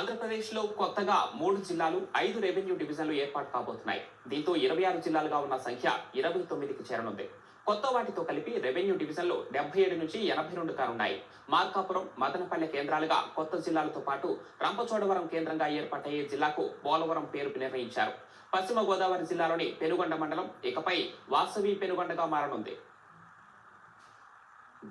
ఆంధ్రప్రదేశ్లో కొత్తగా 3 జిల్లాలు, 5 రెవెన్యూ డివిజన్లు ఏర్పాటు కాబోతున్నాయి. దీంతో 26 జిల్లాలుగా ఉన్న సంఖ్య 29కి చేరనుంది. కొత్త వాటితో కలిపి రెవెన్యూ డివిజన్లు 77 నుంచి 82 కానున్నాయి. మార్కాపురం, మదనపల్లె కేంద్రాలుగా కొత్త జిల్లాలతో పాటు రంపచోడవరం కేంద్రంగా ఏర్పాటయ్యే జిల్లాకు పోలవరం పేరు నిర్ణయించారు. పశ్చిమ గోదావరి జిల్లాలోని పెనుగొండ మండలం ఇకపై వాసవి పెనుగొండగా మారనుంది.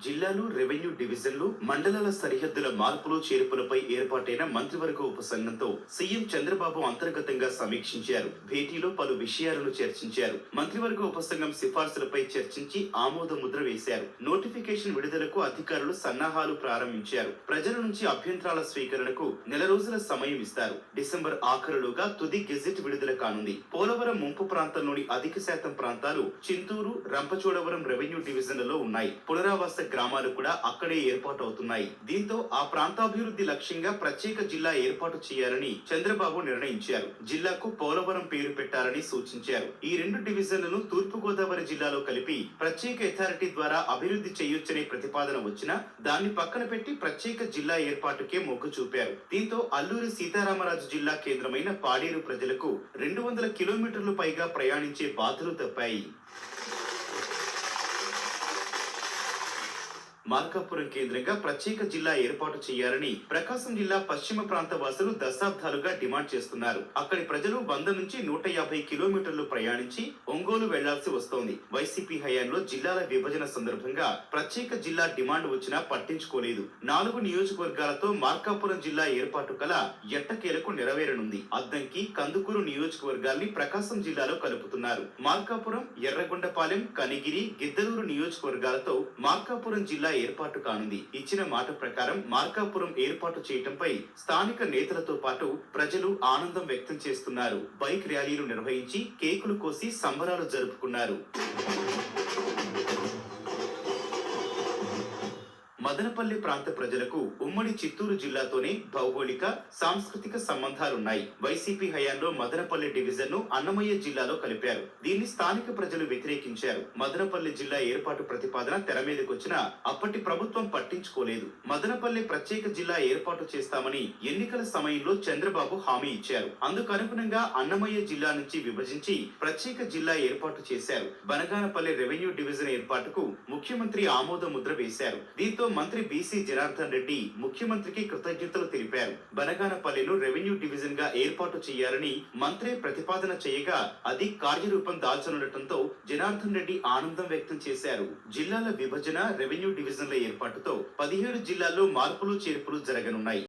జిల్లాలు, రెవెన్యూ డివిజన్లు, మండలాల సరిహద్దుల మార్పులు చేర్పులపై ఏర్పాటైన మంత్రివర్గ ఉపసంఘంతో సీఎం చంద్రబాబు అంతర్గతంగా సమీక్షించారు. భేటీలో పలు విషయాలను చర్చించారు. మంత్రివర్గ ఉపసంఘం సిఫార్సులపై చర్చించి ఆమోద ముద్ర వేశారు. నోటిఫికేషన్ విడుదలకు అధికారులు సన్నాహాలు ప్రారంభించారు. ప్రజల నుంచి అభ్యంతరాల స్వీకరణకు నెల రోజుల సమయం ఇస్తారు. డిసెంబర్ ఆఖరులోగా తుది గెజెట్ విడుదల కానుంది. పోలవరం ముంపు ప్రాంతంలోని అధిక శాతం ప్రాంతాలు చింతూరు, రంపచోడవరం రెవెన్యూ డివిజన్లలో ఉన్నాయి. పునరావాస గ్రామాలు కూడా అక్కడే ఏర్పాటు అవుతున్నాయి. దీంతో ఆ ప్రాంతాభివృద్ధి లక్ష్యంగా ప్రత్యేక జిల్లా ఏర్పాటు చేయాలని చంద్రబాబు నిర్ణయించారు. జిల్లాకు పోలవరం పేరు పెట్టాలని సూచించారు. ఈ 2 డివిజన్లను తూర్పు గోదావరి జిల్లాలో కలిపి ప్రత్యేక అథారిటీ ద్వారా అభివృద్ధి చేయొచ్చనే ప్రతిపాదన వచ్చినా దాన్ని పక్కన పెట్టి ప్రత్యేక జిల్లా ఏర్పాటుకే మొగ్గు చూపారు. దీంతో అల్లూరి సీతారామరాజు జిల్లా కేంద్రమైన పాడేరు ప్రజలకు 200 కిలోమీటర్లు పైగా ప్రయాణించే బాధలు తప్పాయి. మార్కాపురం కేంద్రంగా ప్రత్యేక జిల్లా ఏర్పాటు చేయాలని ప్రకాశం జిల్లా పశ్చిమ ప్రాంత వాసులు దశాబ్దాలుగా డిమాండ్ చేస్తున్నారు. అక్కడి ప్రజలు 100 నుంచి 150 కిలోమీటర్లు ప్రయాణించి ఒంగోలు వెళ్లాల్సి వస్తోంది. వైసీపీ హయాంలో జిల్లాల విభజన సందర్భంగా ప్రత్యేక జిల్లా డిమాండ్ వచ్చినా పట్టించుకోలేదు. 4 నియోజకవర్గాలతో మార్కాపురం జిల్లా ఏర్పాటు కల ఎట్టకేలకు నెరవేరనుంది. అద్దంకి, కందుకూరు నియోజకవర్గాల్ని ప్రకాశం జిల్లాలో కలుపుతున్నారు. మార్కాపురం, ఎర్రగొండపాలెం, కనిగిరి, గిద్దలూరు నియోజకవర్గాలతో మార్కాపురం జిల్లా ఏర్పాటు కానుంది. ఇచ్చిన మాట ప్రకారం మార్కాపురం ఏర్పాటు చేయటంపై స్థానిక నేతలతో పాటు ప్రజలు ఆనందం వ్యక్తం చేస్తున్నారు. బైక్ ర్యాలీలు నిర్వహించి కేకులు కోసి సంబరాలు జరుపుకున్నారు. మదనపల్లి ప్రాంత ప్రజలకు ఉమ్మడి చిత్తూరు జిల్లాతోనే భౌగోళిక, సాంస్కృతిక సంబంధాలున్నాయి. వైసీపీ హయాంలో మదనపల్లి డివిజన్ ను అన్నమయ్య జిల్లాలో కలిపారు. దీన్ని స్థానిక ప్రజలు వ్యతిరేకించారు. మదనపల్లి జిల్లా ఏర్పాటు ప్రతిపాదన తెర మీదకొచ్చినా అప్పటి ప్రభుత్వం పట్టించుకోలేదు. మదనపల్లి ప్రత్యేక జిల్లా ఏర్పాటు చేస్తామని ఎన్నికల సమయంలో చంద్రబాబు హామీ ఇచ్చారు. అందుకు అనుగుణంగా అన్నమయ్య జిల్లా నుంచి విభజించి ప్రత్యేక జిల్లా ఏర్పాటు చేశారు. బనగానపల్లి రెవెన్యూ డివిజన్ ఏర్పాటుకు ముఖ్యమంత్రి ఆమోద ముద్ర వేశారు. దీంతో మంత్రి బీసీ జనార్దన్ రెడ్డి ముఖ్యమంత్రికి కృతజ్ఞతలు తెలిపారు. బనగానపల్లిను రెవెన్యూ డివిజన్ గా ఏర్పాటు చేయాలని మంత్రి ప్రతిపాదన చేయగా అది కార్యరూపం దాల్చనుండటంతో జనార్దన్ రెడ్డి ఆనందం వ్యక్తం చేశారు. జిల్లాల విభజన, రెవెన్యూ డివిజన్ల ఏర్పాటుతో 17 జిల్లాల్లో మార్పులు చేర్పులు జరగనున్నాయి.